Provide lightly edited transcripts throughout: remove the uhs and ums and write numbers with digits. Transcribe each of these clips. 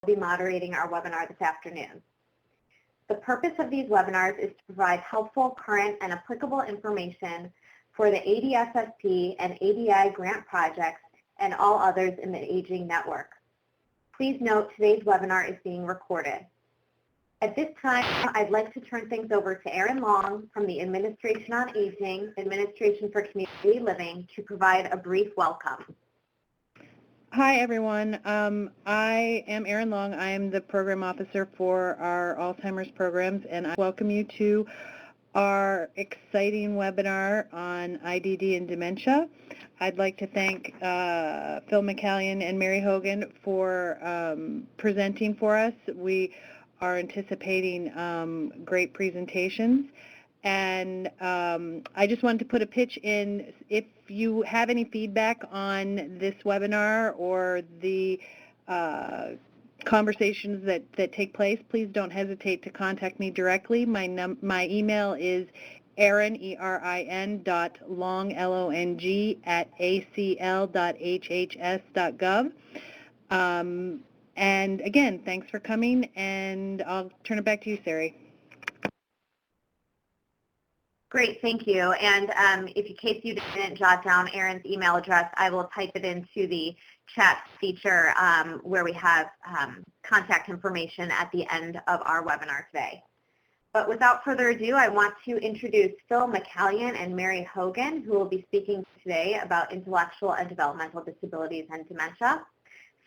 be moderating our webinar this afternoon. The purpose of these webinars is to provide helpful, current, and applicable information for the ADSSP and ADI grant projects and all others in the Aging Network. Please note today's webinar is being recorded. At this time, I'd like to turn things over to Erin Long from the Administration on Aging, Administration for Community Living, to provide a brief welcome. Hi, everyone. I am Erin Long. I am the Program Officer for our Alzheimer's programs, and I welcome you to our exciting webinar on IDD and dementia. I'd like to thank Phil McCallion and Mary Hogan for presenting for us. We are anticipating great presentations. And I just wanted to put a pitch in. If you have any feedback on this webinar or the conversations that take place, please don't hesitate to contact me directly. My email is Erin, ERIN.long, LONG, @acl.hhs.gov. And again, thanks for coming, and I'll turn it back to you, Sari. Great, thank you. And in case you didn't jot down Erin's email address, I will type it into the chat feature where we have contact information at the end of our webinar today. But without further ado, I want to introduce Phil McCallion and Mary Hogan, who will be speaking today about intellectual and developmental disabilities and dementia.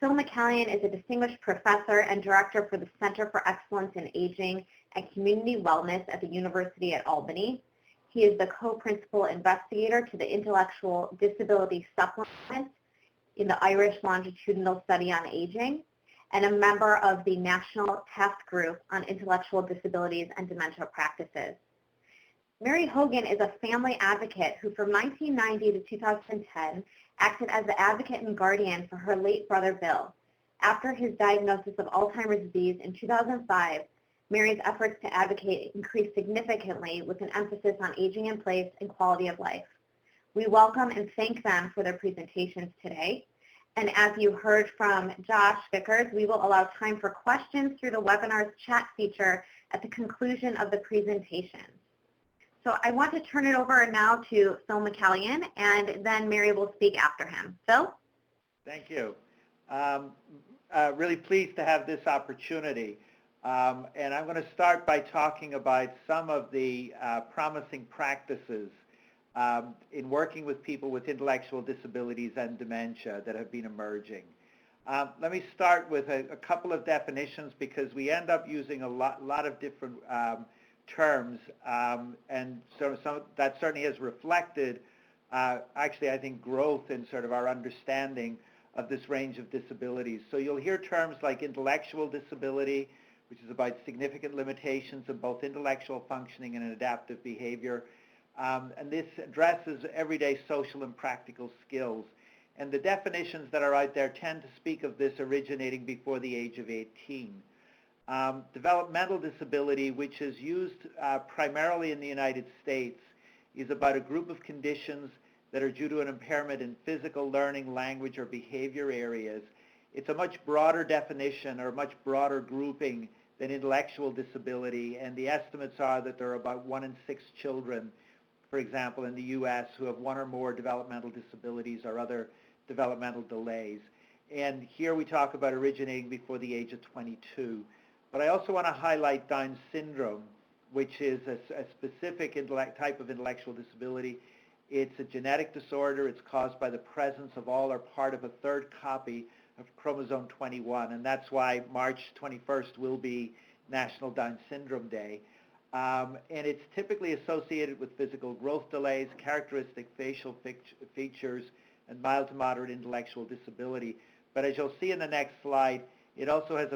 Phil McCallion is a distinguished professor and director for the Center for Excellence in Aging and Community Wellness at the University at Albany. He is the co-principal investigator to the Intellectual Disability Supplement in the Irish Longitudinal Study on Aging and a member of the National Task Group on Intellectual Disabilities and Dementia Practices. Mary Hogan is a family advocate who from 1990 to 2010 acted as the advocate and guardian for her late brother Bill. After his diagnosis of Alzheimer's disease in 2005, Mary's efforts to advocate increased significantly with an emphasis on aging in place and quality of life. We welcome and thank them for their presentations today. And as you heard from Josh Vickers, we will allow time for questions through the webinar's chat feature at the conclusion of the presentation. So I want to turn it over now to Phil McCallion, and then Mary will speak after him. Phil? Thank you. Really pleased to have this opportunity. And I'm going to start by talking about some of the promising practices in working with people with intellectual disabilities and dementia that have been emerging. Let me start with a couple of definitions because we end up using a lot of different terms, and so that certainly has reflected, actually, I think, growth in sort of our understanding of this range of disabilities. So you'll hear terms like intellectual disability, which is about significant limitations in both intellectual functioning and adaptive behavior. And this addresses everyday social and practical skills. And the definitions that are out there tend to speak of this originating before the age of 18. Developmental disability, which is used primarily in the United States, is about a group of conditions that are due to an impairment in physical, learning, language, or behavior areas. It's a much broader definition or a much broader grouping than intellectual disability, and the estimates are that there are about 1 in 6 children, for example, in the U.S. who have 1 or more developmental disabilities or other developmental delays. And here we talk about originating before the age of 22. But I also want to highlight Down syndrome, which is a specific type of intellectual disability. It's a genetic disorder. It's caused by the presence of all or part of a third copy of chromosome 21, and that's why March 21st will be National Down Syndrome Day. And it's typically associated with physical growth delays, characteristic facial features, and mild to moderate intellectual disability. But as you'll see in the next slide, it also has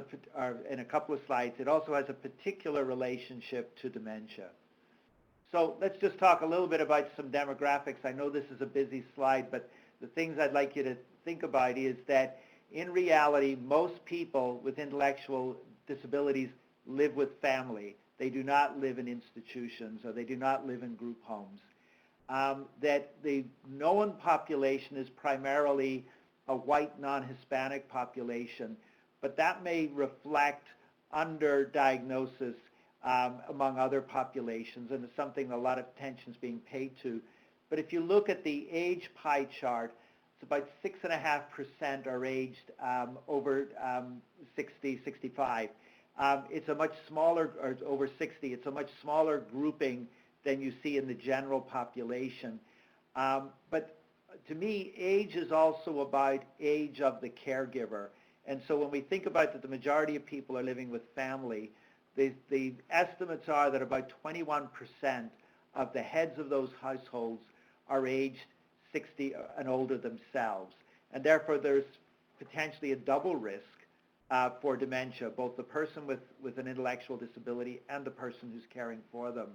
in a couple of slides, it also has a particular relationship to dementia. So let's just talk a little bit about some demographics. I know this is a busy slide, but the things I'd like you to think about is that in reality, most people with intellectual disabilities live with family. They do not live in institutions or they do not live in group homes. That the known population is primarily a white non-Hispanic population, but that may reflect underdiagnosis among other populations, and it's something a lot of attention is being paid to. But if you look at the age pie chart, it's about 6.5% are aged over 60, 65. It's a much smaller, or over 60, it's a much smaller grouping than you see in the general population. But to me, age is also about age of the caregiver. And so when we think about that the majority of people are living with family, the estimates are that about 21% of the heads of those households are aged 60 and older themselves. And therefore, there's potentially a double risk for dementia, both the person with an intellectual disability and the person who's caring for them.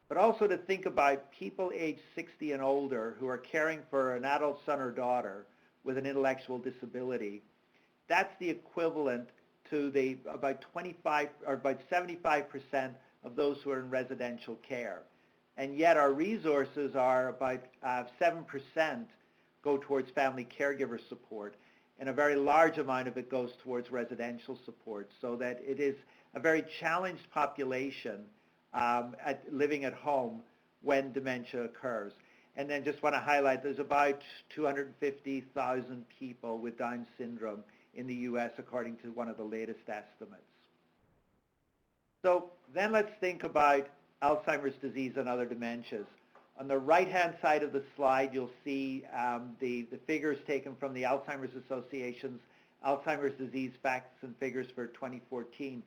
But also to think about people aged 60 and older who are caring for an adult son or daughter with an intellectual disability. That's the equivalent to the about 25 or about 75% of those who are in residential care. And yet our resources are about 7% go towards family caregiver support, and a very large amount of it goes towards residential support, so that it is a very challenged population living at home when dementia occurs. And then just want to highlight, there's about 250,000 people with Down syndrome in the U.S. according to one of the latest estimates. So then let's think about Alzheimer's disease and other dementias. On the right-hand side of the slide, you'll see the figures taken from the Alzheimer's Association's Alzheimer's Disease Facts and Figures for 2014.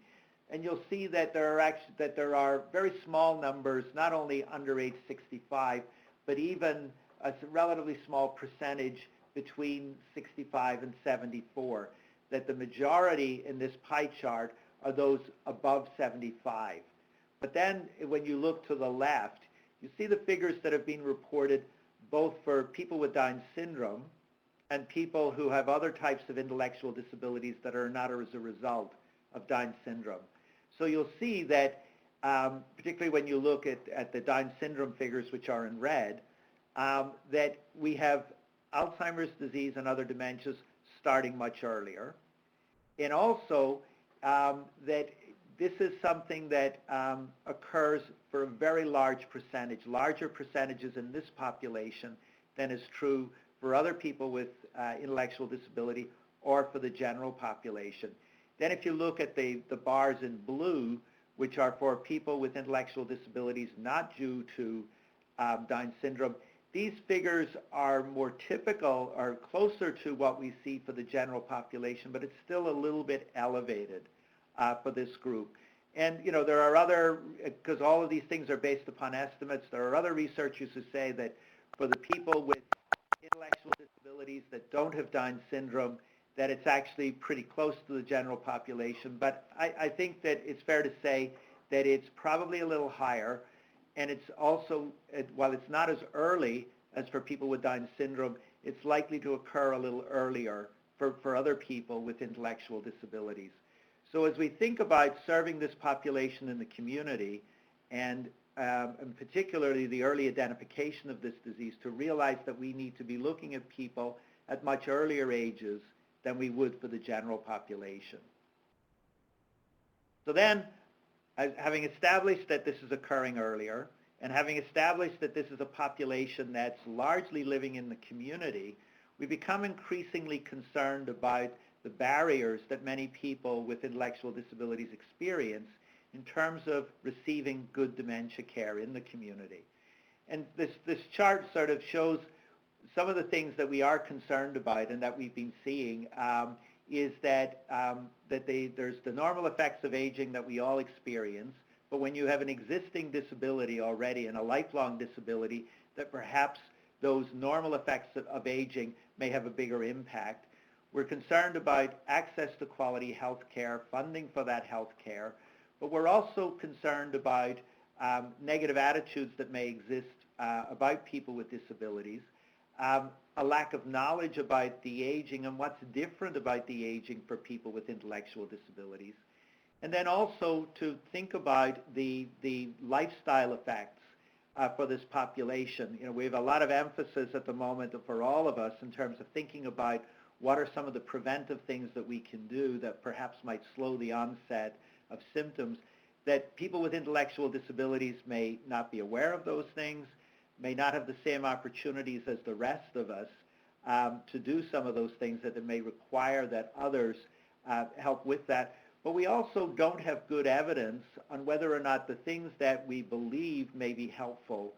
And you'll see that there are very small numbers, not only under age 65, but even a relatively small percentage between 65 and 74, that the majority in this pie chart are those above 75. But then when you look to the left, you see the figures that have been reported both for people with Down syndrome and people who have other types of intellectual disabilities that are not as a result of Down syndrome. So you'll see that, particularly when you look at the Down syndrome figures, which are in red, that we have Alzheimer's disease and other dementias starting much earlier. And also that this is something that occurs for a very large percentage, larger percentages in this population than is true for other people with intellectual disability or for the general population. Then if you look at the bars in blue, which are for people with intellectual disabilities not due to Down syndrome, these figures are more typical or closer to what we see for the general population, but it's still a little bit elevated for this group. And there are other, because all of these things are based upon estimates, there are other researchers who say that for the people with intellectual disabilities that don't have Down syndrome, that it's actually pretty close to the general population. But I think that it's fair to say that it's probably a little higher, and it's also, while it's not as early as for people with Down syndrome, it's likely to occur a little earlier for other people with intellectual disabilities. So as we think about serving this population in the community, and particularly the early identification of this disease, to realize that we need to be looking at people at much earlier ages than we would for the general population. So then, having established that this is occurring earlier, and having established that this is a population that's largely living in the community, we become increasingly concerned about the barriers that many people with intellectual disabilities experience in terms of receiving good dementia care in the community. And this chart sort of shows some of the things that we are concerned about and that we've been seeing is that, there's the normal effects of aging that we all experience, but when you have an existing disability already and a lifelong disability, that perhaps those normal effects of aging may have a bigger impact. We're concerned about access to quality health care, funding for that health care, but we're also concerned about negative attitudes that may exist about people with disabilities, a lack of knowledge about the aging and what's different about the aging for people with intellectual disabilities, and then also to think about the lifestyle effects for this population. We have a lot of emphasis at the moment for all of us in terms of thinking about what are some of the preventive things that we can do that perhaps might slow the onset of symptoms, that people with intellectual disabilities may not be aware of those things, may not have the same opportunities as the rest of us to do some of those things, that it may require that others help with that. But we also don't have good evidence on whether or not the things that we believe may be helpful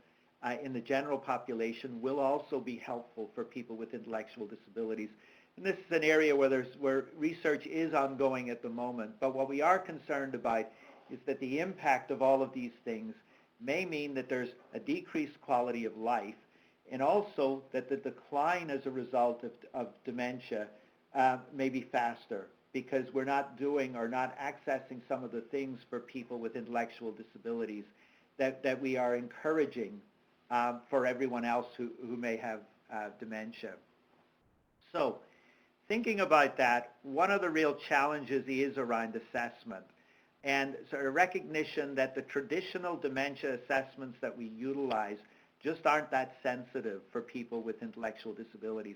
in the general population will also be helpful for people with intellectual disabilities. And this is an area where research is ongoing at the moment. But what we are concerned about is that the impact of all of these things may mean that there's a decreased quality of life, and also that the decline as a result of dementia may be faster, because we're not doing or not accessing some of the things for people with intellectual disabilities that we are encouraging for everyone else who may have dementia. So thinking about that, one of the real challenges is around assessment, and sort of recognition that the traditional dementia assessments that we utilize just aren't that sensitive for people with intellectual disabilities.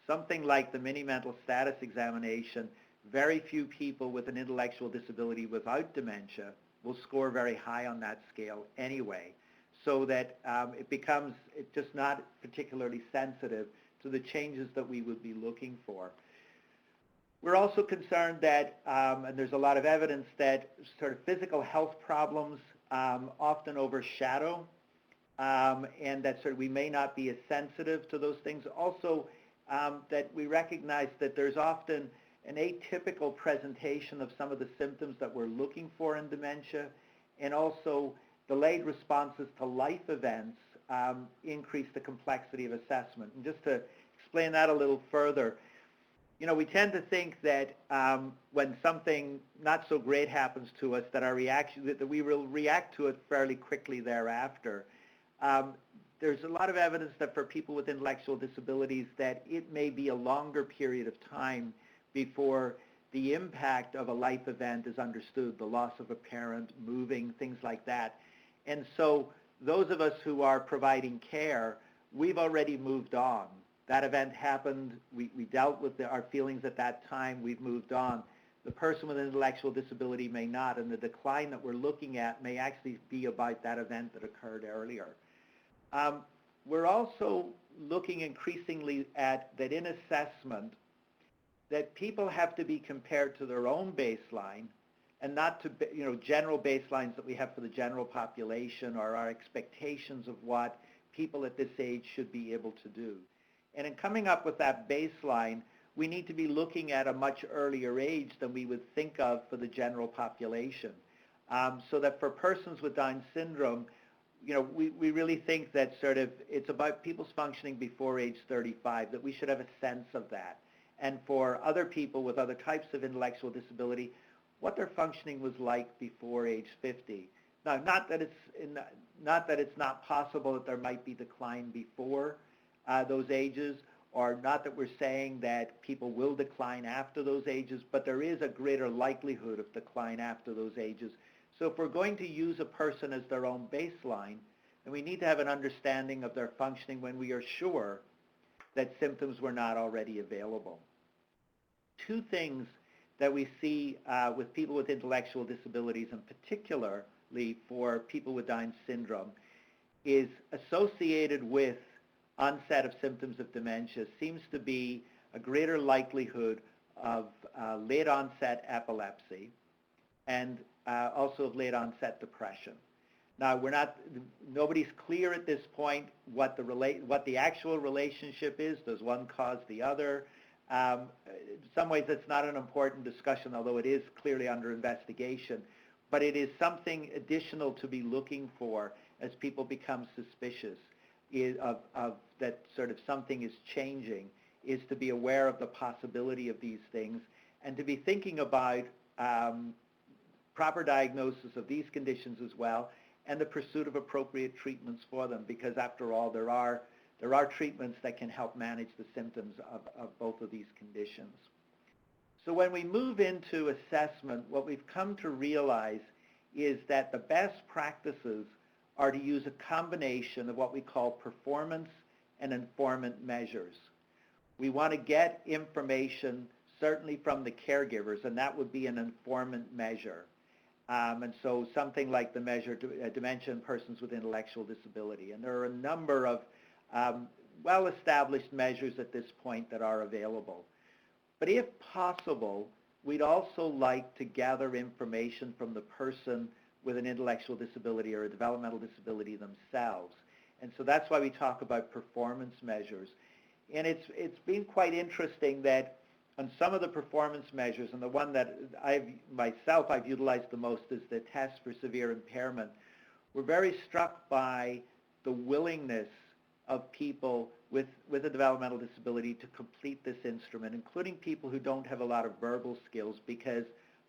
Something like the mini mental status examination, very few people with an intellectual disability without dementia will score very high on that scale anyway, so that it's just not particularly sensitive to the changes that we would be looking for. We're also concerned that, and there's a lot of evidence that sort of physical health problems often overshadow, and that sort of we may not be as sensitive to those things. Also, that we recognize that there's often an atypical presentation of some of the symptoms that we're looking for in dementia, and also delayed responses to life events increase the complexity of assessment. And just to explain that a little further, we tend to think that when something not so great happens to us, that we will react to it fairly quickly thereafter. There's a lot of evidence that for people with intellectual disabilities that it may be a longer period of time before the impact of a life event is understood, the loss of a parent, moving, things like that. And so those of us who are providing care, we've already moved on. That event happened, we dealt with our feelings at that time, we've moved on. The person with an intellectual disability may not, and the decline that we're looking at may actually be about that event that occurred earlier. We're also looking increasingly at that in assessment, that people have to be compared to their own baseline and not to general baselines that we have for the general population or our expectations of what people at this age should be able to do. And in coming up with that baseline, we need to be looking at a much earlier age than we would think of for the general population. So that for persons with Down syndrome, we really think that sort of it's about people's functioning before age 35, that we should have a sense of that. And for other people with other types of intellectual disability, what their functioning was like before age 50. Now, not that it's not possible that there might be decline before those ages, or not that we're saying that people will decline after those ages, but there is a greater likelihood of decline after those ages. So if we're going to use a person as their own baseline, then we need to have an understanding of their functioning when we are sure that symptoms were not already available. Two things that we see with people with intellectual disabilities, and particularly for people with Down syndrome, is associated with onset of symptoms of dementia seems to be a greater likelihood of late onset epilepsy and also of late onset depression. Now, nobody's clear at this point what the actual relationship is. Does one cause the other? In some ways, it's not an important discussion, although it is clearly under investigation. But it is something additional to be looking for as people become suspicious of that sort of something is changing, is to be aware of the possibility of these things and to be thinking about proper diagnosis of these conditions as well, and the pursuit of appropriate treatments for them, because after all, there are treatments that can help manage the symptoms of both of these conditions. So when we move into assessment, what we've come to realize is that the best practices are to use a combination of what we call performance and informant measures. We want to get information certainly from the caregivers, and that would be an informant measure. And so something like the measure Dementia in Persons with Intellectual Disability. And there are a number of well-established measures at this point that are available. But if possible, we'd also like to gather information from the person with an intellectual disability or a developmental disability themselves. And so that's why we talk about performance measures. And it's been quite interesting that on some of the performance measures, and the one that I've utilized the most is the test for severe impairment, we're very struck by the willingness of people with a developmental disability to complete this instrument, including people who don't have a lot of verbal skills, because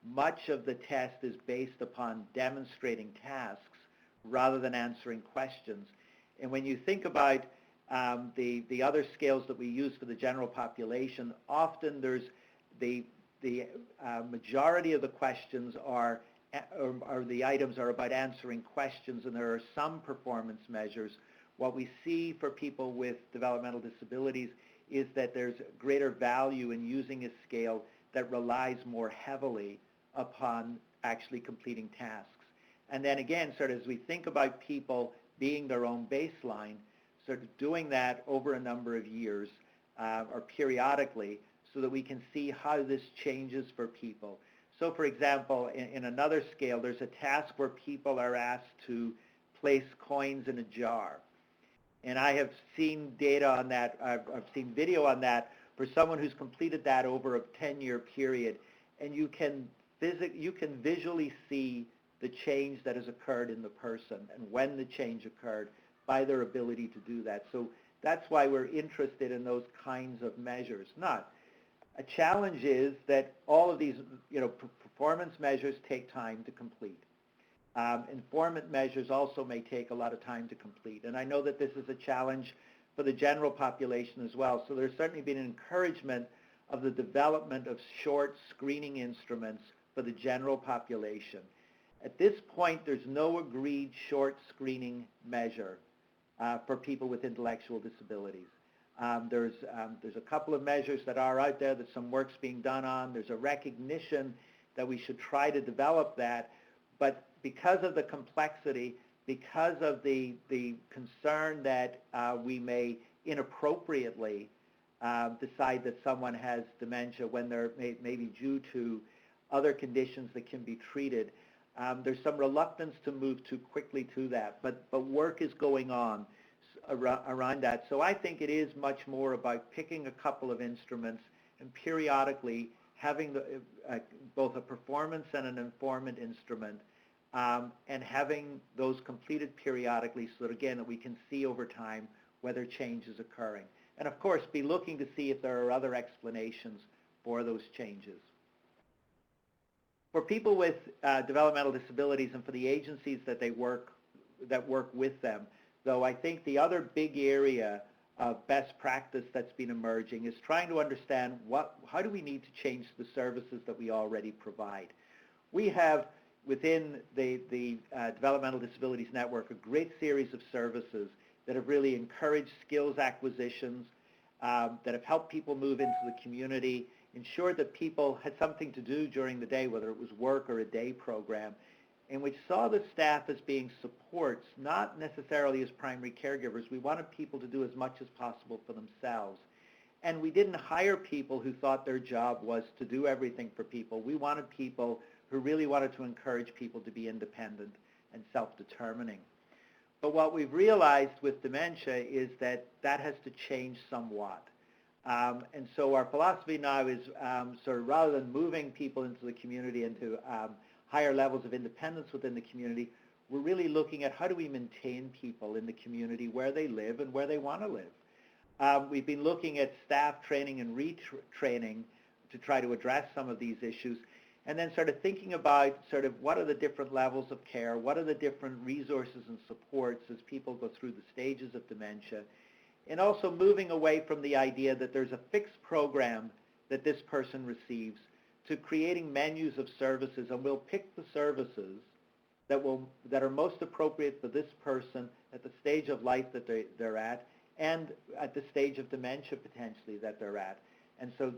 much of the test is based upon demonstrating tasks rather than answering questions. And when you think about the other scales that we use for the general population, often there's the majority of the questions or the items are about answering questions, and there are some performance measures. What we see for people with developmental disabilities is that there's greater value in using a scale that relies more heavily upon actually completing tasks. And then again, sort of as we think about people being their own baseline, sort of doing that over a number of years or periodically so that we can see how this changes for people. So for example, in another scale, there's a task where people are asked to place coins in a jar. And I have seen data on that, I've seen video on that for someone who's completed that over a 10-year period. And you can visually see the change that has occurred in the person and when the change occurred by their ability to do that. So that's why we're interested in those kinds of measures. Not a challenge is that all of these, performance measures take time to complete. Informant measures also may take a lot of time to complete. And I know that this is a challenge for the general population as well. So there's certainly been an encouragement of the development of short screening instruments for the general population. At this point, there's no agreed short screening measure for people with intellectual disabilities. There's a couple of measures that are out there that some work's being done on. There's a recognition that we should try to develop that, but because of the complexity, because of the concern that we may inappropriately decide that someone has dementia when they're maybe due to other conditions that can be treated, there's some reluctance to move too quickly to that, but work is going on around that. So I think it is much more about picking a couple of instruments and periodically having both a performance and an informant instrument, and having those completed periodically so that, again, that we can see over time whether change is occurring. And of course, be looking to see if there are other explanations for those changes. For people with developmental disabilities and for the agencies that work with them, though, I think the other big area of best practice that's been emerging is trying to understand how do we need to change the services that we already provide. We have within the Developmental Disabilities Network a great series of services that have really encouraged skills acquisitions, that have helped people move into the community, ensured that people had something to do during the day, whether it was work or a day program, and which saw the staff as being supports, not necessarily as primary caregivers. We wanted people to do as much as possible for themselves. And we didn't hire people who thought their job was to do everything for people. We wanted people who really wanted to encourage people to be independent and self-determining. But what we've realized with dementia is that has to change somewhat. And so our philosophy now is sort of rather than moving people into the community into higher levels of independence within the community, we're really looking at how do we maintain people in the community where they live and where they want to live. We've been looking at staff training and retraining to try to address some of these issues, and then sort of thinking about sort of what are the different levels of care, what are the different resources and supports as people go through the stages of dementia, and also moving away from the idea that there's a fixed program that this person receives to creating menus of services, and we'll pick the services that are most appropriate for this person at the stage of life that they're at, and at the stage of dementia potentially that they're at. And so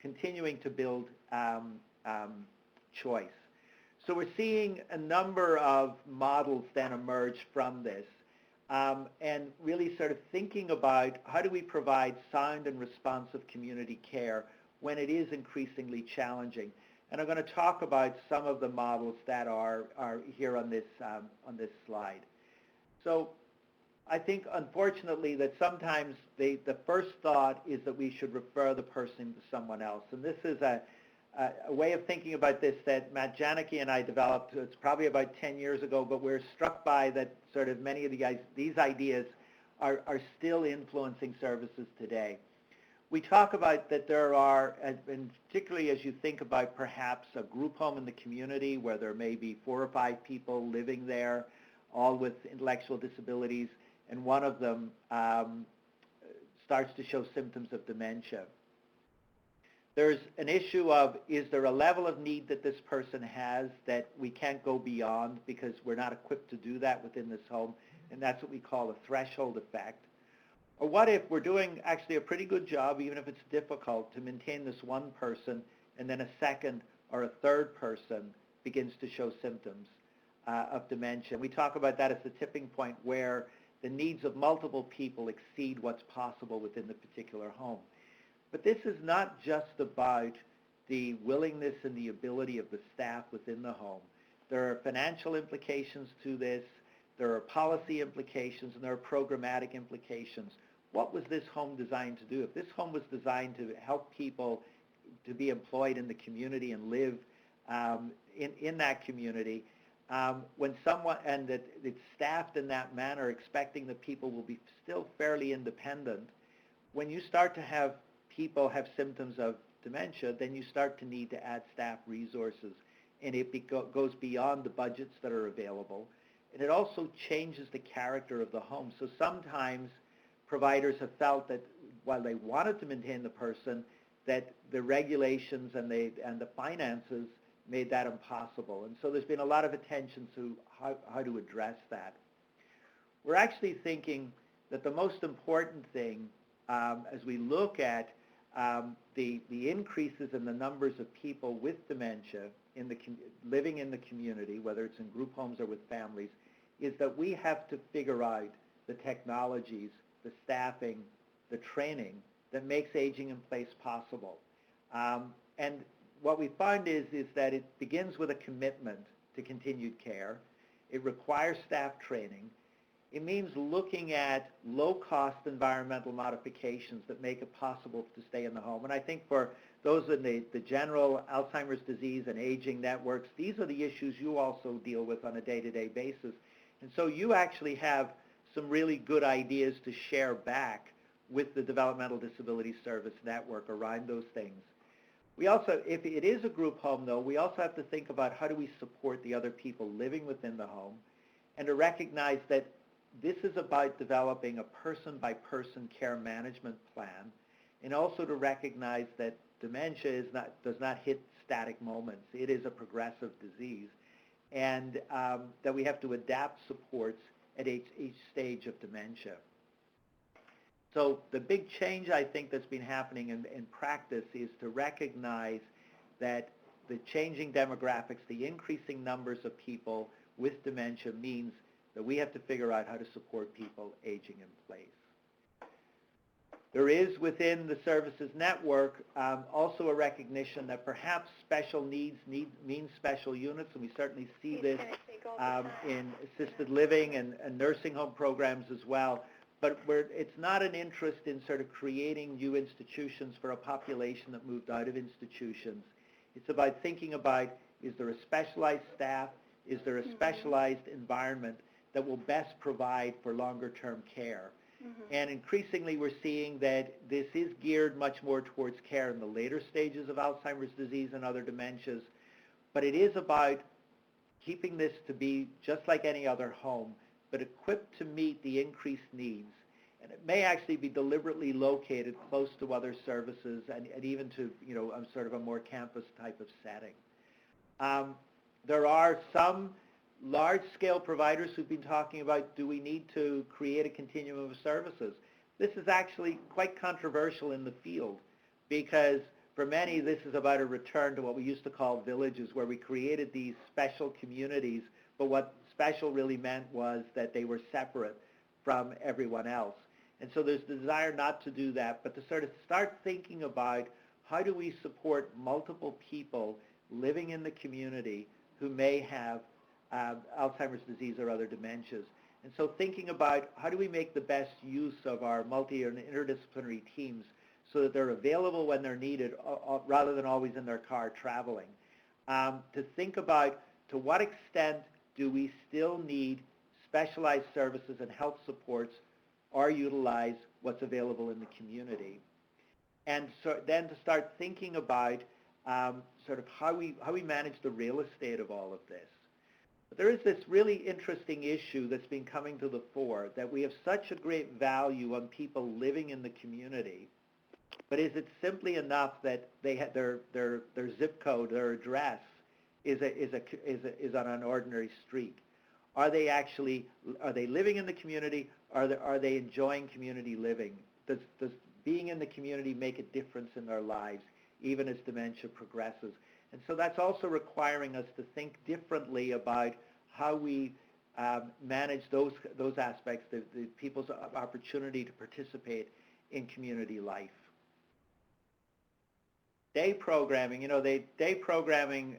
continuing to build choice. So we're seeing a number of models then emerge from this, and really sort of thinking about how do we provide sound and responsive community care when it is increasingly challenging. And I'm going to talk about some of the models that are here on this slide. So I think, unfortunately, that sometimes the first thought is that we should refer the person to someone else. And this is a way of thinking about this that Matt Janicki and I developed. It's probably about 10 years ago, but we're struck by that sort of many of these ideas are still influencing services today. We talk about that there are, and particularly as you think about perhaps a group home in the community where there may be 4 or 5 people living there, all with intellectual disabilities, and one of them starts to show symptoms of dementia. There's an issue of, is there a level of need that this person has that we can't go beyond because we're not equipped to do that within this home, and that's what we call a threshold effect. Or what if we're doing actually a pretty good job, even if it's difficult, to maintain this one person, and then a second or a third person begins to show symptoms of dementia. We talk about that as the tipping point where the needs of multiple people exceed what's possible within the particular home. But this is not just about the willingness and the ability of the staff within the home. There are financial implications to this, there are policy implications, and there are programmatic implications. What was this home designed to do? If this home was designed to help people to be employed in the community and live in that community, when someone, and that it's staffed in that manner, expecting that people will be still fairly independent, when you start to have people have symptoms of dementia, then you start to need to add staff resources, and it goes beyond the budgets that are available, and it also changes the character of the home. So sometimes providers have felt that while they wanted to maintain the person, that the regulations and the finances made that impossible. And so there's been a lot of attention to how to address that. We're actually thinking that the most important thing as we look at the increases in the numbers of people with dementia living in the community, whether it's in group homes or with families, is that we have to figure out the technologies, the staffing, the training that makes aging in place possible. And what we find is that it begins with a commitment to continued care. It requires staff training. It means looking at low-cost environmental modifications that make it possible to stay in the home. And I think for those in the general Alzheimer's disease and aging networks, these are the issues you also deal with on a day-to-day basis. And so you actually have some really good ideas to share back with the Developmental Disability Service Network around those things. We also, if it is a group home though, we also have to think about how do we support the other people living within the home, and to recognize that this is about developing a person-by-person care management plan, and also to recognize that dementia does not hit static moments. It is a progressive disease, and that we have to adapt supports at each stage of dementia. So the big change I think that's been happening in practice is to recognize that the changing demographics, the increasing numbers of people with dementia means that we have to figure out how to support people aging in place. There is within the services network also a recognition that perhaps special needs means special units, and we certainly see this in assisted living and nursing home programs as well. But it's not an interest in sort of creating new institutions for a population that moved out of institutions. It's about thinking about, is there a specialized staff? Is there a specialized environment that will best provide for longer-term care? And increasingly we're seeing that this is geared much more towards care in the later stages of Alzheimer's disease and other dementias, but it is about keeping this to be just like any other home, but equipped to meet the increased needs. And it may actually be deliberately located close to other services and even to, sort of a more campus type of setting. There are some large-scale providers who've been talking about, do we need to create a continuum of services? This is actually quite controversial in the field because for many, this is about a return to what we used to call villages, where we created these special communities, but what special really meant was that they were separate from everyone else. And so there's the desire not to do that, but to sort of start thinking about how do we support multiple people living in the community who may have Alzheimer's disease or other dementias. And so thinking about how do we make the best use of our multi- and interdisciplinary teams so that they're available when they're needed rather than always in their car traveling. To think about to what extent do we still need specialized services and health supports or utilize what's available in the community. And so then to start thinking about sort of how we manage the real estate of all of this. But there is this really interesting issue that's been coming to the fore, that we have such a great value on people living in the community, but is it simply enough that they have their zip code, their address is on an ordinary street? Are they living in the community? Are they enjoying community living? Does being in the community make a difference in their lives, even as dementia progresses? And so that's also requiring us to think differently about how we manage those aspects, the people's opportunity to participate in community life. Day programming, day programming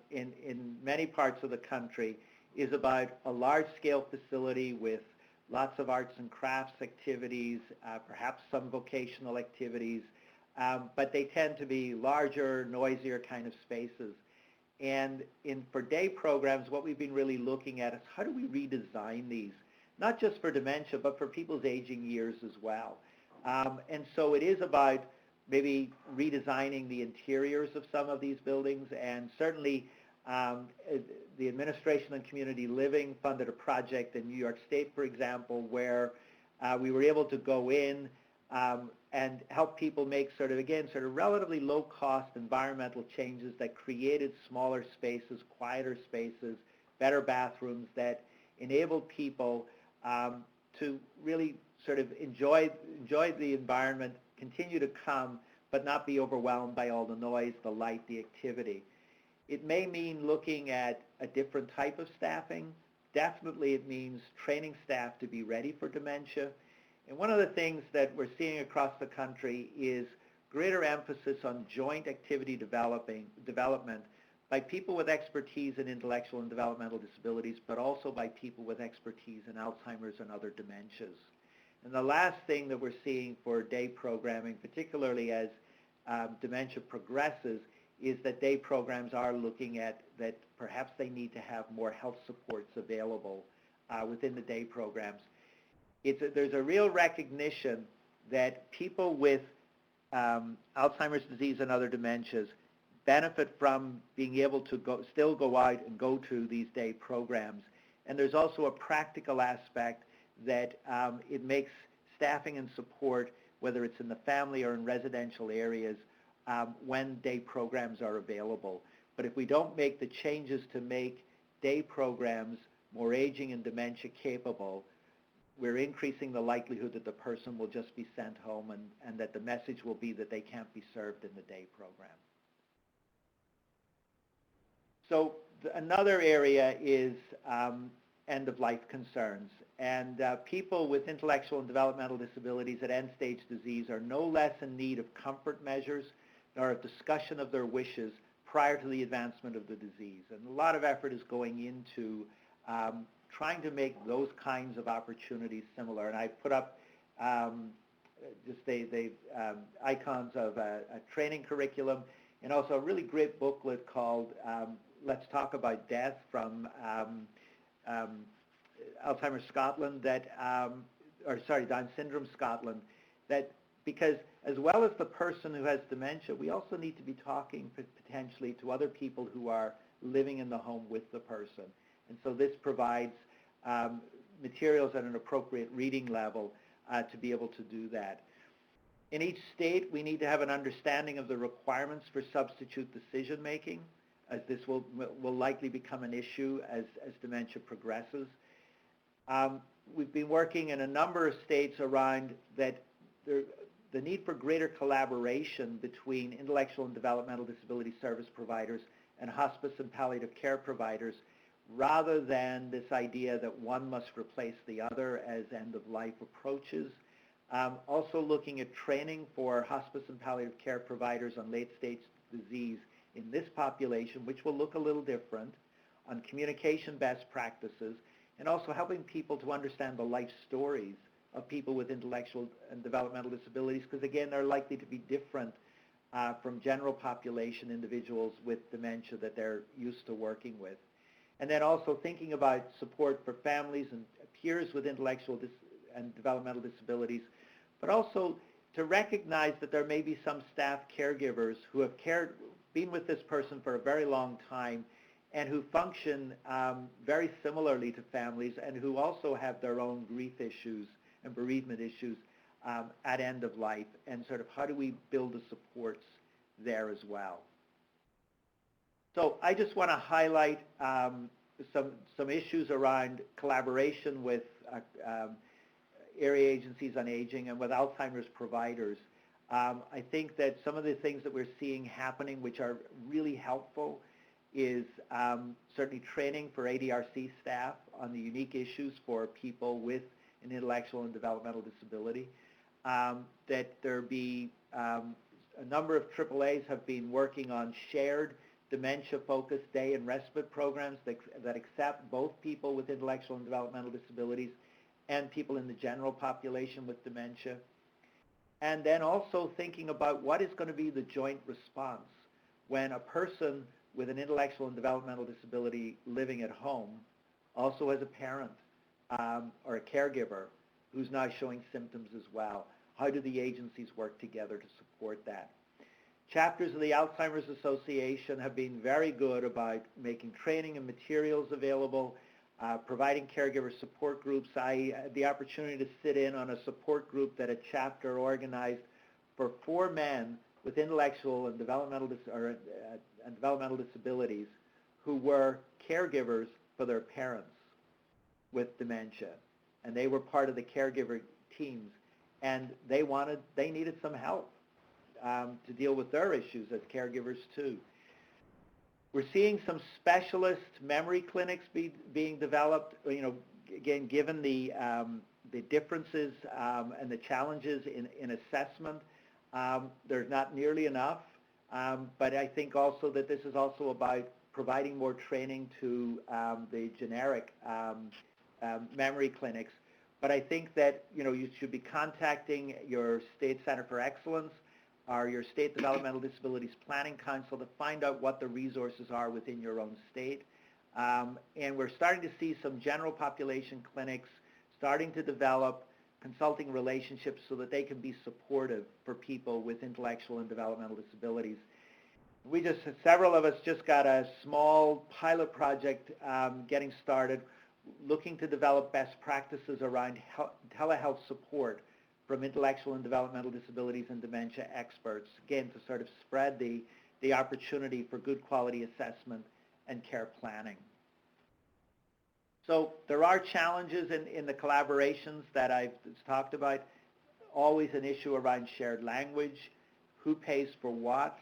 in many parts of the country is about a large-scale facility with lots of arts and crafts activities, perhaps some vocational activities, but they tend to be larger, noisier kind of spaces. And for day programs, what we've been really looking at is how do we redesign these, not just for dementia, but for people's aging years as well. And so it is about maybe redesigning the interiors of some of these buildings, and certainly the Administration on Community Living funded a project in New York State, for example, where we were able to go in and help people make sort of relatively low-cost environmental changes that created smaller spaces, quieter spaces, better bathrooms that enabled people to really sort of enjoy the environment, continue to come, but not be overwhelmed by all the noise, the light, the activity. It may mean looking at a different type of staffing. Definitely it means training staff to be ready for dementia. And one of the things that we're seeing across the country is greater emphasis on joint activity development by people with expertise in intellectual and developmental disabilities, but also by people with expertise in Alzheimer's and other dementias. And the last thing that we're seeing for day programming, particularly as dementia progresses, is that day programs are looking at that perhaps they need to have more health supports available within the day programs. There's a real recognition that people with Alzheimer's disease and other dementias benefit from being able to still go out and go to these day programs. And there's also a practical aspect that it makes staffing and support, whether it's in the family or in residential areas, when day programs are available. But if we don't make the changes to make day programs more aging and dementia capable, we're increasing the likelihood that the person will just be sent home and that the message will be that they can't be served in the day program. So another area is end-of-life concerns. And people with intellectual and developmental disabilities at end-stage disease are no less in need of comfort measures nor a discussion of their wishes prior to the advancement of the disease. And a lot of effort is going into trying to make those kinds of opportunities similar. And I put up just the icons of a training curriculum and also a really great booklet called Let's Talk About Death from Alzheimer's Scotland, Down Syndrome Scotland, that because as well as the person who has dementia, we also need to be talking potentially to other people who are living in the home with the person. And so this provides materials at an appropriate reading level to be able to do that. In each state, we need to have an understanding of the requirements for substitute decision making. as this will likely become an issue as dementia progresses. We've been working in a number of states around that the need for greater collaboration between intellectual and developmental disability service providers and hospice and palliative care providers, rather than this idea that one must replace the other as end-of-life approaches. Also looking at training for hospice and palliative care providers on late-stage disease in this population, which will look a little different, on communication best practices, and also helping people to understand the life stories of people with intellectual and developmental disabilities, because again, they're likely to be different from general population individuals with dementia that they're used to working with. And then also thinking about support for families and peers with intellectual and developmental disabilities, but also to recognize that there may be some staff caregivers who have been with this person for a very long time and who function very similarly to families and who also have their own grief issues and bereavement issues at end of life, and sort of how do we build the supports there as well. So I just want to highlight some issues around collaboration with area agencies on aging and with Alzheimer's providers. I think that some of the things that we're seeing happening which are really helpful is certainly training for ADRC staff on the unique issues for people with an intellectual and developmental disability. That there be a number of AAAs have been working on shared dementia-focused day and respite programs that accept both people with intellectual and developmental disabilities and people in the general population with dementia. And then also thinking about what is going to be the joint response when a person with an intellectual and developmental disability living at home also has a parent or a caregiver who's now showing symptoms as well. How do the agencies work together to support that? Chapters of the Alzheimer's Association have been very good about making training and materials available, providing caregiver support groups. I had the opportunity to sit in on a support group that a chapter organized for 4 men with intellectual and developmental disabilities who were caregivers for their parents with dementia. And they were part of the caregiver teams, and they needed some help to deal with their issues as caregivers too. We're seeing some specialist memory clinics being developed, again, given the differences and the challenges in assessment. There's not nearly enough, but I think also that this is also about providing more training to the generic memory clinics. But I think that you should be contacting your State Center for Excellence or your State Developmental Disabilities Planning Council to find out what the resources are within your own state. And we're starting to see some general population clinics starting to develop consulting relationships so that they can be supportive for people with intellectual and developmental disabilities. Several of us just got a small pilot project getting started, looking to develop best practices around telehealth support from intellectual and developmental disabilities and dementia experts, again, to sort of spread the opportunity for good quality assessment and care planning. So there are challenges in the collaborations that I've talked about. Always an issue around shared language, who pays for what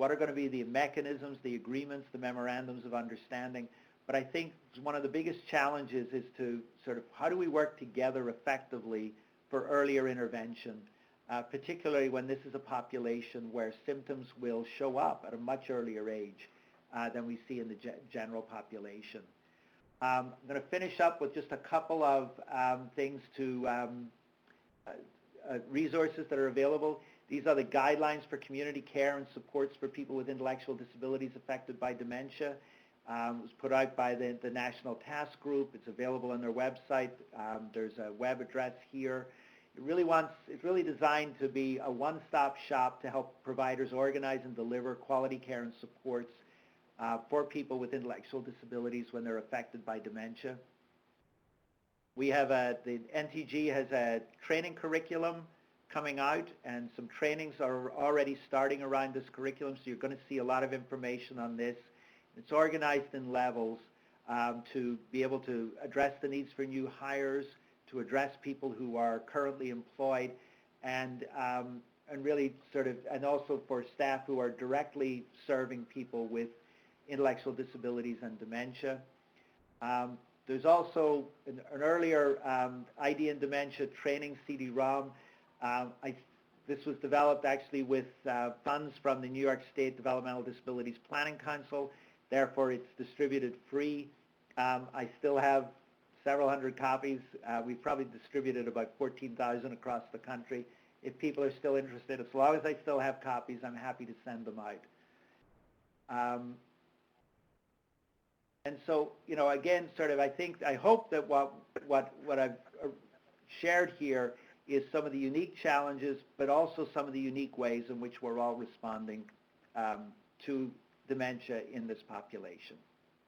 are going to be the mechanisms, the agreements, the memorandums of understanding. But I think one of the biggest challenges is to sort of how do we work together effectively for earlier intervention, particularly when this is a population where symptoms will show up at a much earlier age than we see in the general population. I'm going to finish up with just a couple of things resources that are available. These are the guidelines for community care and supports for people with intellectual disabilities affected by dementia. It was put out by the National Task Group. It's available on their website. There's a web address here. It's really designed to be a one-stop shop to help providers organize and deliver quality care and supports for people with intellectual disabilities when they're affected by dementia. We have the NTG has a training curriculum coming out, and some trainings are already starting around this curriculum, so you're going to see a lot of information on this It's organized in levels to be able to address the needs for new hires, to address people who are currently employed, and really and also for staff who are directly serving people with intellectual disabilities and dementia. There's also an earlier ID and Dementia training CD-ROM. This was developed actually with funds from the New York State Developmental Disabilities Planning Council. Therefore, it's distributed free. I still have several hundred copies. We've probably distributed about 14,000 across the country. If people are still interested, as long as I still have copies, I'm happy to send them out. And so, again, I hope that what I've shared here is some of the unique challenges, but also some of the unique ways in which we're all responding to dementia in this population.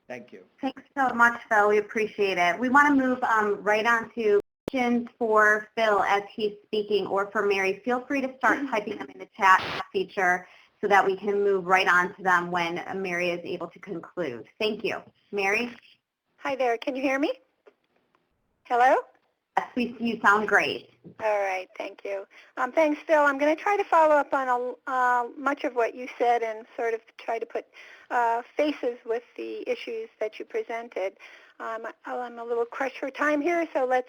Thank you. Thanks so much, Phil. We appreciate it. We want to move right on to questions for Phil as he's speaking, or for Mary. Feel free to start typing them in the chat feature so that we can move right on to them when Mary is able to conclude. Thank you. Mary? Hi there. Can you hear me? Hello? Yes, you sound great. All right. Thank you. Thanks, Phil. I'm going to try to follow up on much of what you said and sort of try to put faces with the issues that you presented. I'm a little crushed for time here, so let's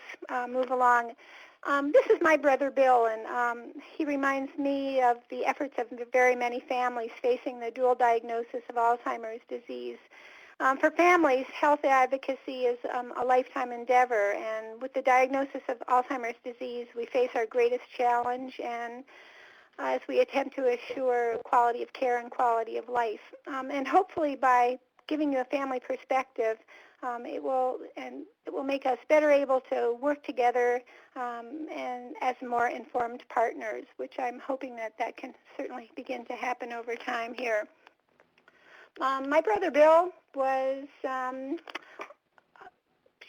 move along. This is my brother Bill, and he reminds me of the efforts of very many families facing the dual diagnosis of Alzheimer's disease. For families, health advocacy is a lifetime endeavor, and with the diagnosis of Alzheimer's disease, we face our greatest challenge and as we attempt to assure quality of care and quality of life. And hopefully by giving you a family perspective, it will make us better able to work together and as more informed partners, which I'm hoping that can certainly begin to happen over time here. My brother Bill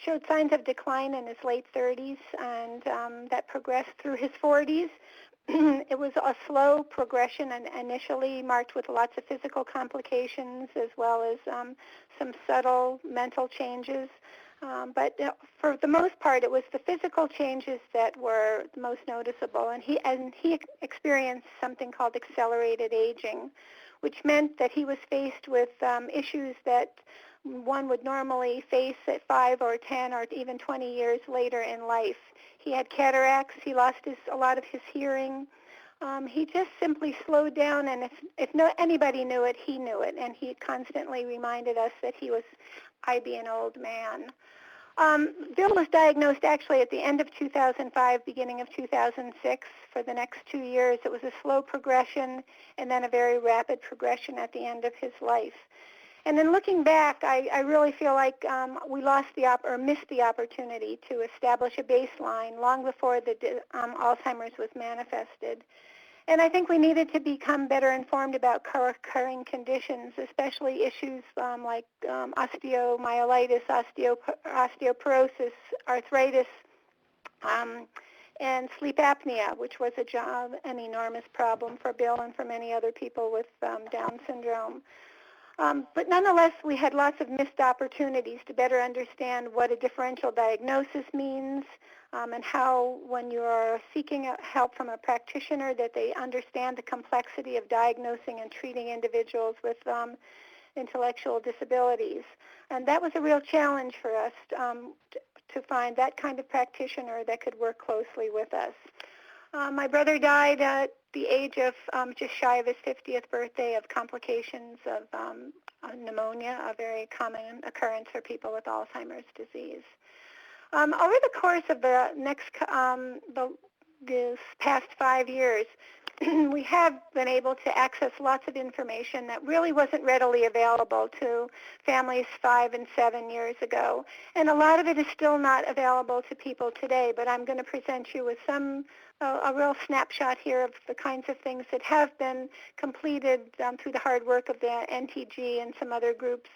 showed signs of decline in his late 30s, and that progressed through his 40s. It was a slow progression and initially marked with lots of physical complications as well as some subtle mental changes. But for the most part, it was the physical changes that were most noticeable, and he experienced something called accelerated aging, which meant that he was faced with issues that one would normally face at 5 or 10 or even 20 years later in life. He had cataracts. He lost a lot of his hearing. He just simply slowed down, and if anybody knew it, he knew it, and he constantly reminded us that I be an old man. Bill was diagnosed actually at the end of 2005, beginning of 2006. For the next 2 years, it was a slow progression and then a very rapid progression at the end of his life. And then looking back, I really feel like we missed the opportunity to establish a baseline long before the Alzheimer's was manifested. And I think we needed to become better informed about co-occurring conditions, especially issues like osteomyelitis, osteoporosis, arthritis, and sleep apnea, which was an enormous problem for Bill and for many other people with Down syndrome. But nonetheless, we had lots of missed opportunities to better understand what a differential diagnosis means and how, when you are seeking help from a practitioner, that they understand the complexity of diagnosing and treating individuals with intellectual disabilities. And that was a real challenge for us to find that kind of practitioner that could work closely with us. My brother died at the age of just shy of his 50th birthday of complications of pneumonia, a very common occurrence for people with Alzheimer's disease. Over the course of this past 5 years, we have been able to access lots of information that really wasn't readily available to families 5 and 7 years ago. And a lot of it is still not available to people today, but I'm going to present you with a real snapshot here of the kinds of things that have been completed through the hard work of the NTG and some other groups.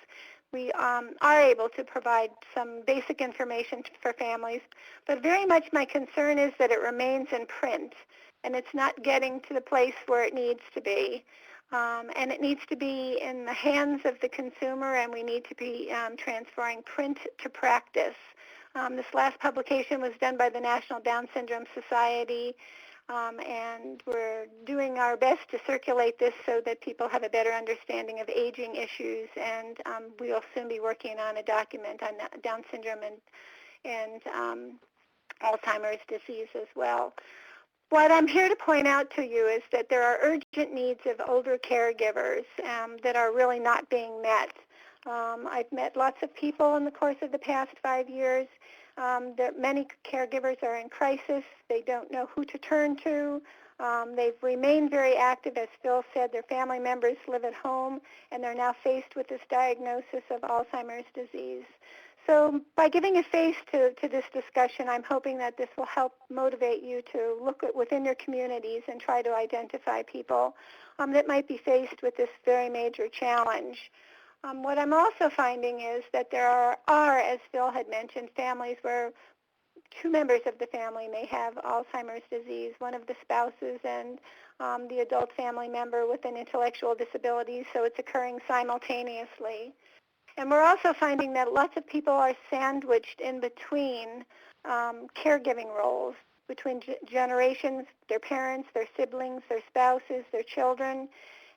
We are able to provide some basic information for families, but very much my concern is that it remains in print and it's not getting to the place where it needs to be. And it needs to be in the hands of the consumer, and we need to be transferring print to practice. This last publication was done by the National Down Syndrome Society, and we're doing our best to circulate this so that people have a better understanding of aging issues, and we'll soon be working on a document on Down syndrome and Alzheimer's disease as well. What I'm here to point out to you is that there are urgent needs of older caregivers that are really not being met. I've met lots of people in the course of the past 5 years. Many caregivers are in crisis. They don't know who to turn to. They've remained very active. As Phil said, their family members live at home, and they're now faced with this diagnosis of Alzheimer's disease. So by giving a face to this discussion, I'm hoping that this will help motivate you to look within your communities and try to identify people that might be faced with this very major challenge. What I'm also finding is that there are, as Phil had mentioned, families where two members of the family may have Alzheimer's disease, one of the spouses and the adult family member with an intellectual disability, so it's occurring simultaneously. And we're also finding that lots of people are sandwiched in between caregiving roles, between generations, their parents, their siblings, their spouses, their children.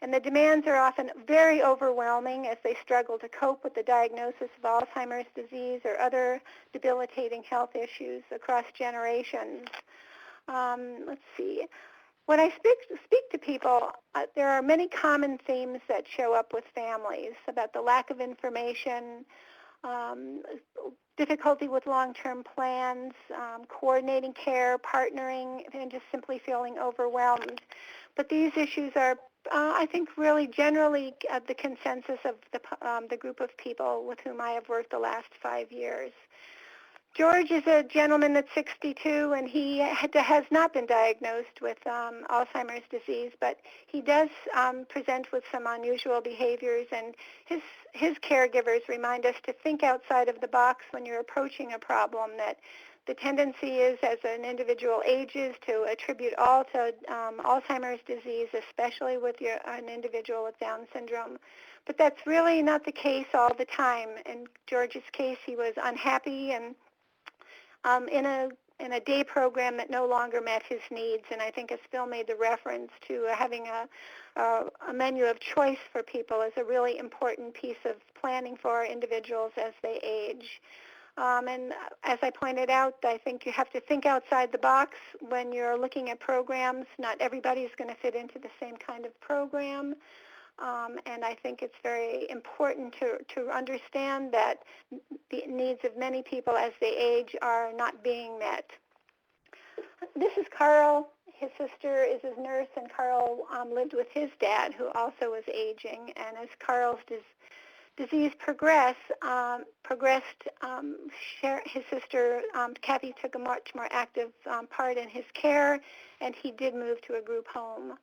And the demands are often very overwhelming as they struggle to cope with the diagnosis of Alzheimer's disease or other debilitating health issues across generations. Let's see. When I speak to people, there are many common themes that show up with families about the lack of information, difficulty with long-term plans, coordinating care, partnering, and just simply feeling overwhelmed. But these issues are, I think, really generally the consensus of the group of people with whom I have worked the last 5 years. George is a gentleman that's 62, and he has not been diagnosed with Alzheimer's disease, but he does present with some unusual behaviors, and his caregivers remind us to think outside of the box when you're approaching a problem, that the tendency is, as an individual ages, to attribute all to Alzheimer's disease, especially with an individual with Down syndrome. But that's really not the case all the time. In George's case, he was unhappy and in a day program that no longer met his needs, and I think as Phil made the reference to having a menu of choice for people is a really important piece of planning for our individuals as they age. And as I pointed out, I think you have to think outside the box when you're looking at programs. Not everybody is going to fit into the same kind of program. And I think it's very important to understand that the needs of many people as they age are not being met. This is Carl. His sister is his nurse, and Carl lived with his dad, who also was aging. And as Carl's disease progressed, his sister, Kathy, took a much more active part in his care, and he did move to a group home.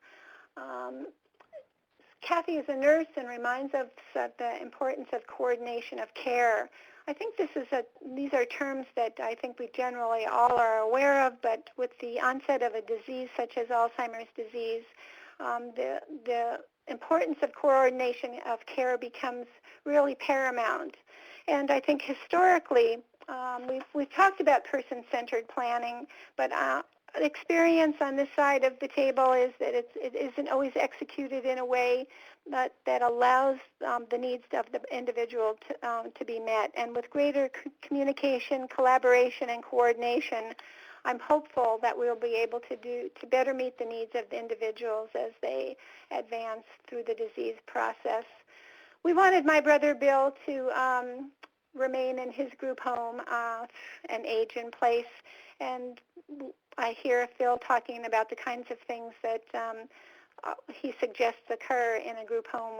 Kathy is a nurse and reminds us of the importance of coordination of care. I think these are terms that I think we generally all are aware of, but with the onset of a disease such as Alzheimer's disease, the importance of coordination of care becomes really paramount. And I think historically, we've talked about person-centered planning, but experience on this side of the table is that it isn't always executed in a way that allows the needs of the individual to be met. And with greater communication, collaboration, and coordination, I'm hopeful that we'll be able to better meet the needs of the individuals as they advance through the disease process. We wanted my brother Bill to remain in his group home and age in place, and I hear Phil talking about the kinds of things that he suggests occur in a group home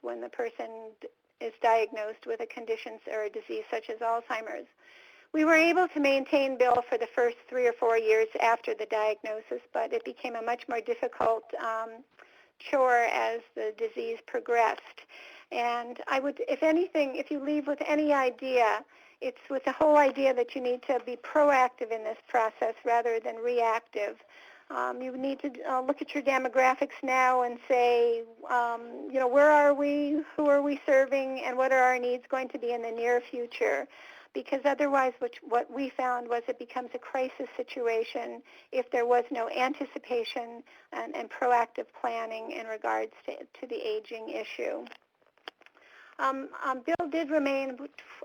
when the person is diagnosed with a condition or a disease such as Alzheimer's. We were able to maintain Bill for the first 3 or 4 years after the diagnosis, but it became a much more difficult chore as the disease progressed. And I would, if anything, if you leave with any idea, it's with the whole idea that you need to be proactive in this process rather than reactive. You need to look at your demographics now and say, where are we, who are we serving, and what are our needs going to be in the near future? Because otherwise what we found was it becomes a crisis situation if there was no anticipation and proactive planning in regards to the aging issue. Bill did remain,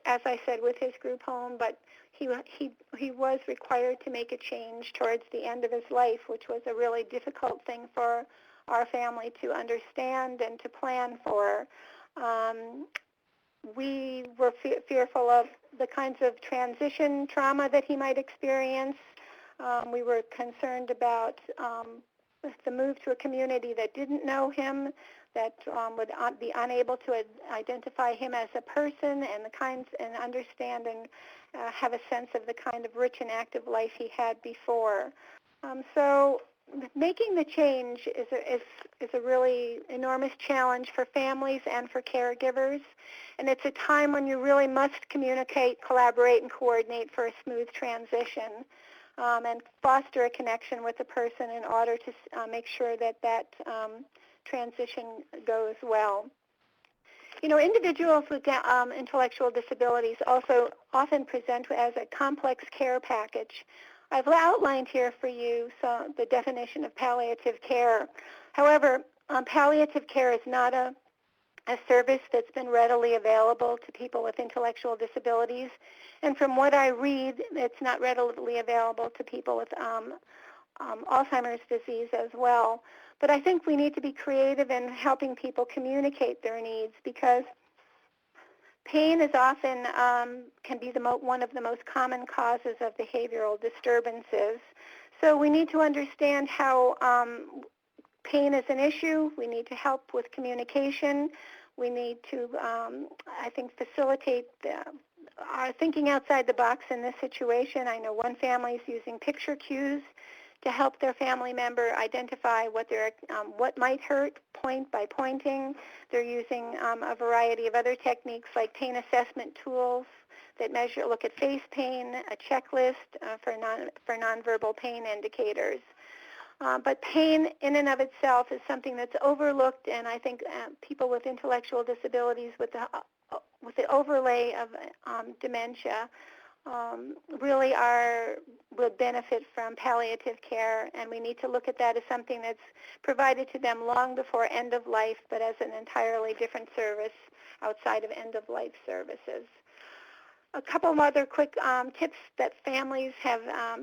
as I said, with his group home, but he was required to make a change towards the end of his life, which was a really difficult thing for our family to understand and to plan for. We were fearful of the kinds of transition trauma that he might experience. We were concerned about the move to a community that didn't know him, that would be unable to identify him as a person and understand and have a sense of the kind of rich and active life he had before. So making the change is a really enormous challenge for families and for caregivers, and it's a time when you really must communicate, collaborate, and coordinate for a smooth transition, and foster a connection with the person in order to make sure that transition goes well. Individuals with intellectual disabilities also often present as a complex care package. I've outlined here for you the definition of palliative care. However, palliative care is not a service that's been readily available to people with intellectual disabilities. And from what I read, it's not readily available to people with Alzheimer's disease as well. But I think we need to be creative in helping people communicate their needs, because pain is often can be one of the most common causes of behavioral disturbances. So we need to understand how pain is an issue. We need to help with communication. We need to, I think, facilitate our thinking outside the box in this situation. I know one family is using picture cues to help their family member identify what might hurt, point by pointing. They're using a variety of other techniques like pain assessment tools that look at face pain, a checklist for nonverbal pain indicators. But pain in and of itself is something that's overlooked, and I think people with intellectual disabilities with the overlay of dementia really would benefit from palliative care, and we need to look at that as something that's provided to them long before end of life, but as an entirely different service outside of end of life services. A couple of other quick tips that families have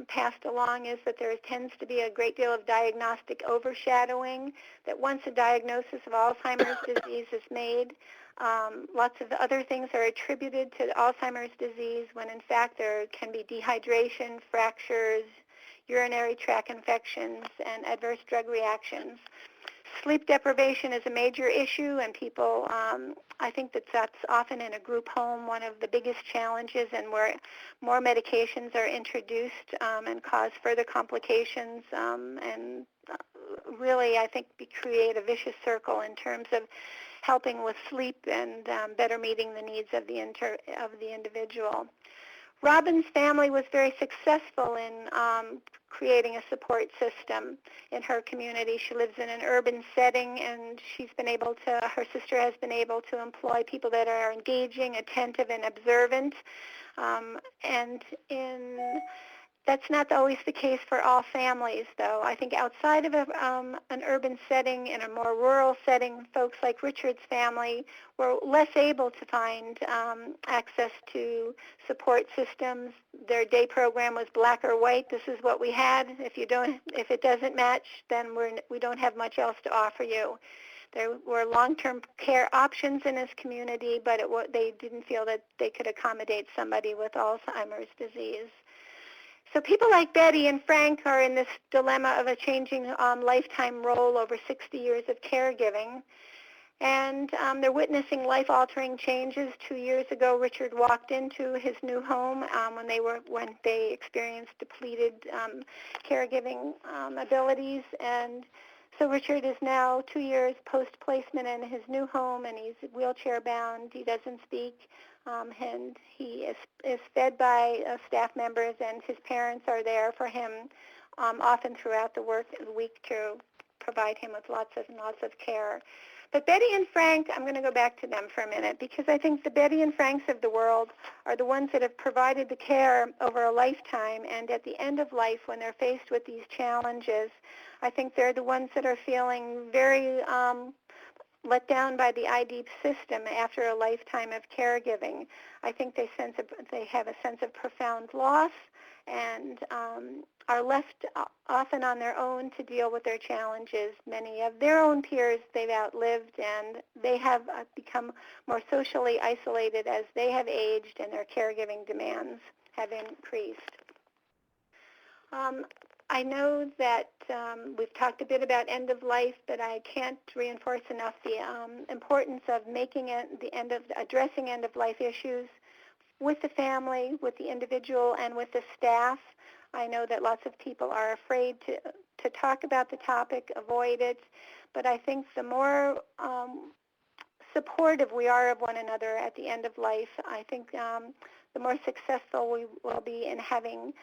passed along is that there tends to be a great deal of diagnostic overshadowing, that once a diagnosis of Alzheimer's disease is made, lots of other things are attributed to Alzheimer's disease, when in fact there can be dehydration, fractures, urinary tract infections, and adverse drug reactions. Sleep deprivation is a major issue, and people, I think that's often in a group home one of the biggest challenges, and where more medications are introduced and cause further complications, and really, I think, create a vicious circle in terms of helping with sleep and better meeting the needs of the individual. Robin's family was very successful in creating a support system in her community. She lives in an urban setting, and her sister has been able to employ people that are engaging, attentive, and observant. That's not always the case for all families, though. I think outside of an urban setting, in a more rural setting, folks like Richard's family were less able to find access to support systems. Their day program was black or white. This is what we had. If it doesn't match, then we don't have much else to offer you. There were long-term care options in his community, but they didn't feel that they could accommodate somebody with Alzheimer's disease. So people like Betty and Frank are in this dilemma of a changing lifetime role over 60 years of caregiving. And they're witnessing life-altering changes. 2 years ago, Richard walked into his new home when they experienced depleted caregiving abilities. And so Richard is now 2 years post-placement in his new home, and he's wheelchair-bound. He doesn't speak. And he is fed by staff members, and his parents are there for him often throughout the week to provide him with lots and lots of care. But Betty and Frank, I'm going to go back to them for a minute, because I think the Betty and Franks of the world are the ones that have provided the care over a lifetime, and at the end of life, when they're faced with these challenges, I think they're the ones that are feeling very let down by the IDEEP system after a lifetime of caregiving. I think they have a sense of profound loss and are left often on their own to deal with their challenges. Many of their own peers they've outlived, and they have become more socially isolated as they have aged and their caregiving demands have increased. I know that we've talked a bit about end of life, but I can't reinforce enough the importance of addressing end of life issues with the family, with the individual, and with the staff. I know that lots of people are afraid to talk about the topic, avoid it, but I think the more supportive we are of one another at the end of life, I think the more successful we will be in having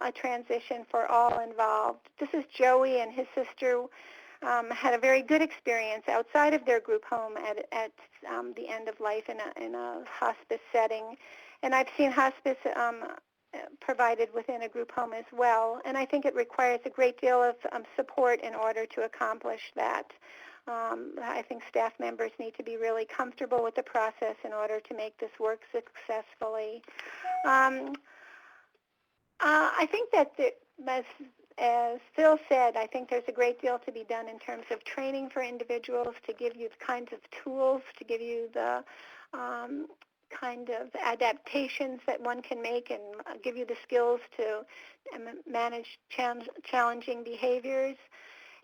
a transition for all involved. This is Joey and his sister had a very good experience outside of their group home at the end of life in a hospice setting. And I've seen hospice provided within a group home as well. And I think it requires a great deal of support in order to accomplish that. I think staff members need to be really comfortable with the process in order to make this work successfully. I think that, as Phil said, I think there's a great deal to be done in terms of training for individuals to give you the kinds of tools, to give you the kind of adaptations that one can make and give you the skills to manage challenging behaviors.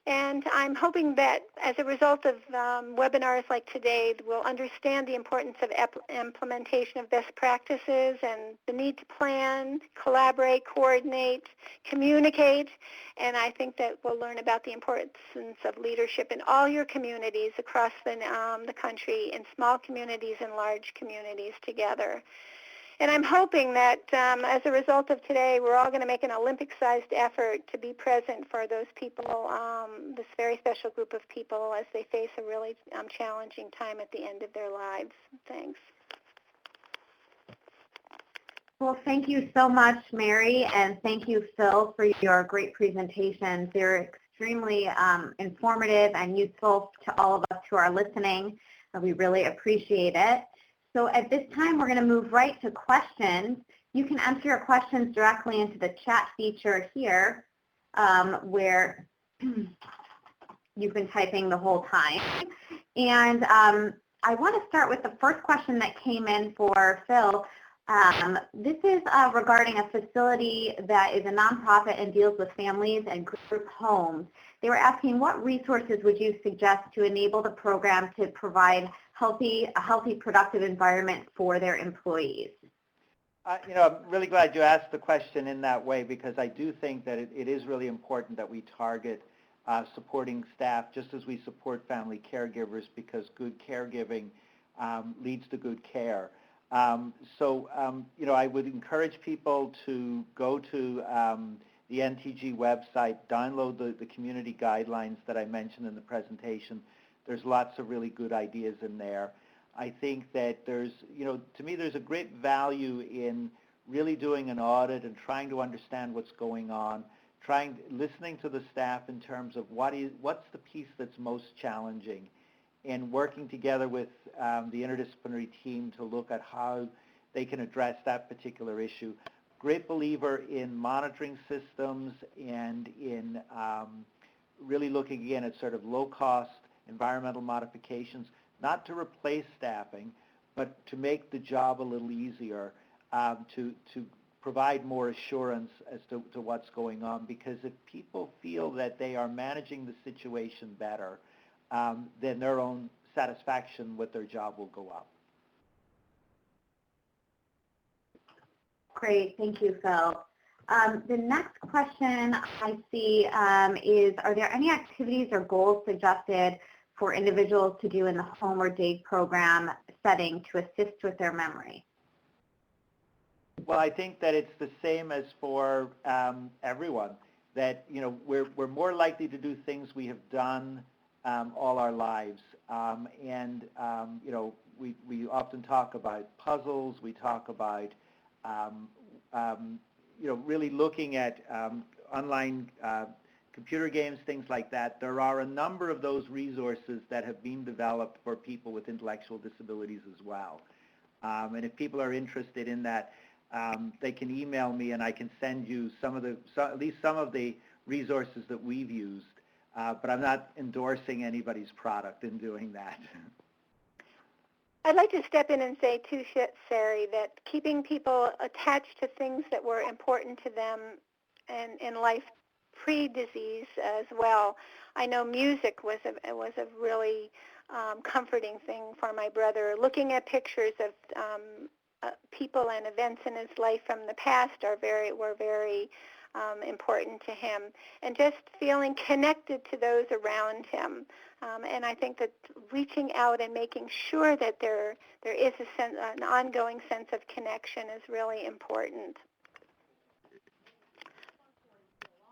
And I'm hoping that as a result of webinars like today, we'll understand the importance of implementation of best practices and the need to plan, collaborate, coordinate, communicate. And I think that we'll learn about the importance of leadership in all your communities across the country, in small communities and large communities together. And I'm hoping that as a result of today, we're all going to make an Olympic-sized effort to be present for those people, this very special group of people, as they face a really challenging time at the end of their lives. Thanks. Well, thank you so much, Mary, and thank you, Phil, for your great presentations. They're extremely informative and useful to all of us who are listening. We really appreciate it. So at this time, we're going to move right to questions. You can enter your questions directly into the chat feature here, where you've been typing the whole time. And I want to start with the first question that came in for Phil. This is regarding a facility that is a nonprofit and deals with families and group homes. They were asking, what resources would you suggest to enable the program to provide a healthy, productive environment for their employees? I'm really glad you asked the question in that way, because I do think that it is really important that we target supporting staff just as we support family caregivers, because good caregiving leads to good care. I would encourage people to go to the NTG website, download the community guidelines that I mentioned in the presentation. There's lots of really good ideas in there. I think that there's, to me, there's a great value in really doing an audit and trying to understand what's going on, listening to the staff in terms of what's the piece that's most challenging, and working together with the interdisciplinary team to look at how they can address that particular issue. Great believer in monitoring systems and in really looking again at sort of low-cost environmental modifications, not to replace staffing, but to make the job a little easier, to provide more assurance as to what's going on. Because if people feel that they are managing the situation better, then their own satisfaction with their job will go up. Great, thank you, Phil. The next question I see is, are there any activities or goals suggested for individuals to do in the home or day program setting to assist with their memory? Well, I think that it's the same as for everyone. that, we're more likely to do things we have done all our lives. We often talk about puzzles. We talk about, really looking at online computer games, things like that. There are a number of those resources that have been developed for people with intellectual disabilities as well. And if people are interested in that, they can email me and I can send you at least some of the resources that we've used. But I'm not endorsing anybody's product in doing that. I'd like to step in and say too, Sari, that keeping people attached to things that were important to them and in life pre-disease as well. I know music was a really comforting thing for my brother. Looking at pictures of people and events in his life from the past were very important to him, and just feeling connected to those around him. And I think that reaching out and making sure that there is an ongoing sense of connection is really important.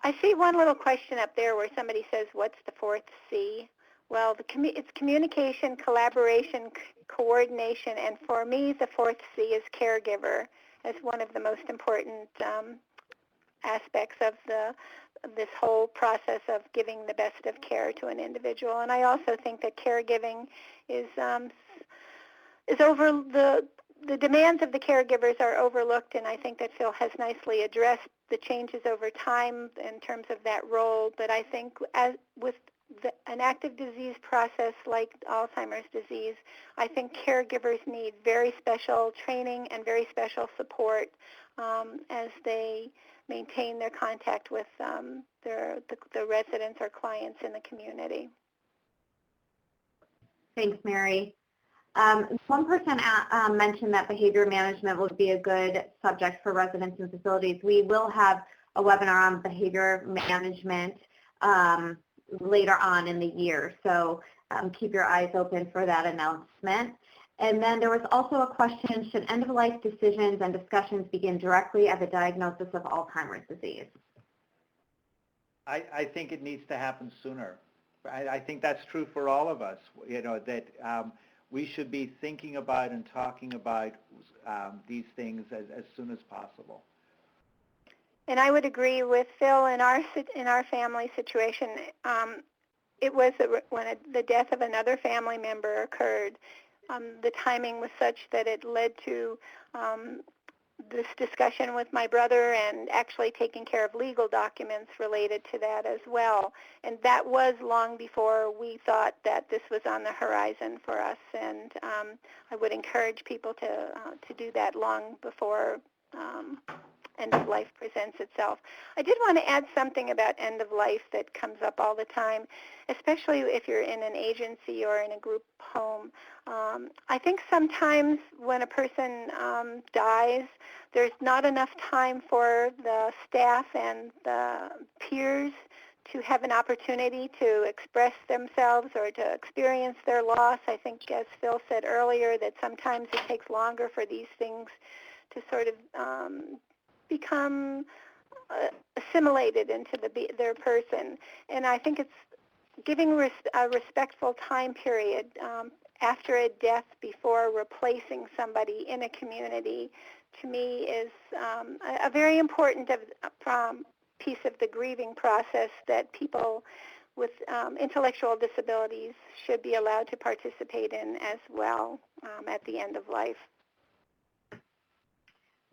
I see one little question up there where somebody says, what's the fourth C? Well, it's communication, collaboration, coordination, and for me, the fourth C is caregiver as one of the most important aspects of this whole process of giving the best of care to an individual. And I also think that caregiving is over the demands of the caregivers are overlooked, and I think that Phil has nicely addressed the changes over time in terms of that role. But I think with an active disease process like Alzheimer's disease, I think caregivers need very special training and very special support as they maintain their contact with the residents or clients in the community. Thanks, Mary. One person mentioned that behavior management would be a good subject for residents and facilities. We will have a webinar on behavior management later on in the year, so keep your eyes open for that announcement. And then there was also a question, should end-of-life decisions and discussions begin directly at the diagnosis of Alzheimer's disease? I think it needs to happen sooner. I think that's true for all of us, that we should be thinking about and talking about these things as soon as possible. And I would agree with Phil in our family situation. It was when the death of another family member occurred. The timing was such that it led to this discussion with my brother and actually taking care of legal documents related to that as well. And that was long before we thought that this was on the horizon for us. And I would encourage people to do that long before end of life presents itself. I did want to add something about end of life that comes up all the time, especially if you're in an agency or in a group home. I think sometimes when a person dies, there's not enough time for the staff and the peers to have an opportunity to express themselves or to experience their loss. I think, as Phil said earlier, that sometimes it takes longer for these things to sort of become assimilated into their person. And I think it's giving a respectful time period after a death before replacing somebody in a community, to me, is a very important piece of the grieving process that people with intellectual disabilities should be allowed to participate in as well at the end of life.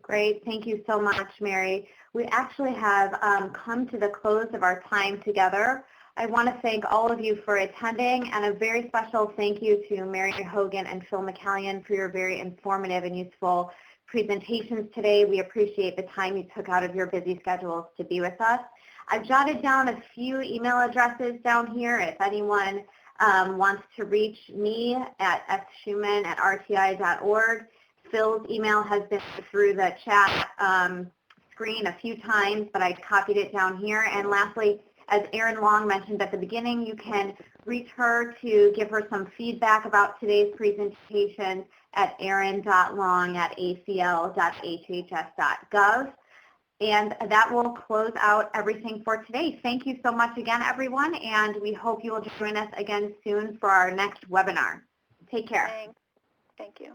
Great. Thank you so much, Mary. We actually have come to the close of our time together. I want to thank all of you for attending, and a very special thank you to Mary Hogan and Phil McCallion for your very informative and useful presentations today. We appreciate the time you took out of your busy schedules to be with us. I've jotted down a few email addresses down here if anyone wants to reach me at schuman@rti.org. Phil's email has been through the chat screen a few times, but I copied it down here. And lastly, as Erin Long mentioned at the beginning, you can reach her to give her some feedback about today's presentation at erin.long@acl.hhs.gov. And that will close out everything for today. Thank you so much again, everyone, and we hope you will join us again soon for our next webinar. Take care. Thank you.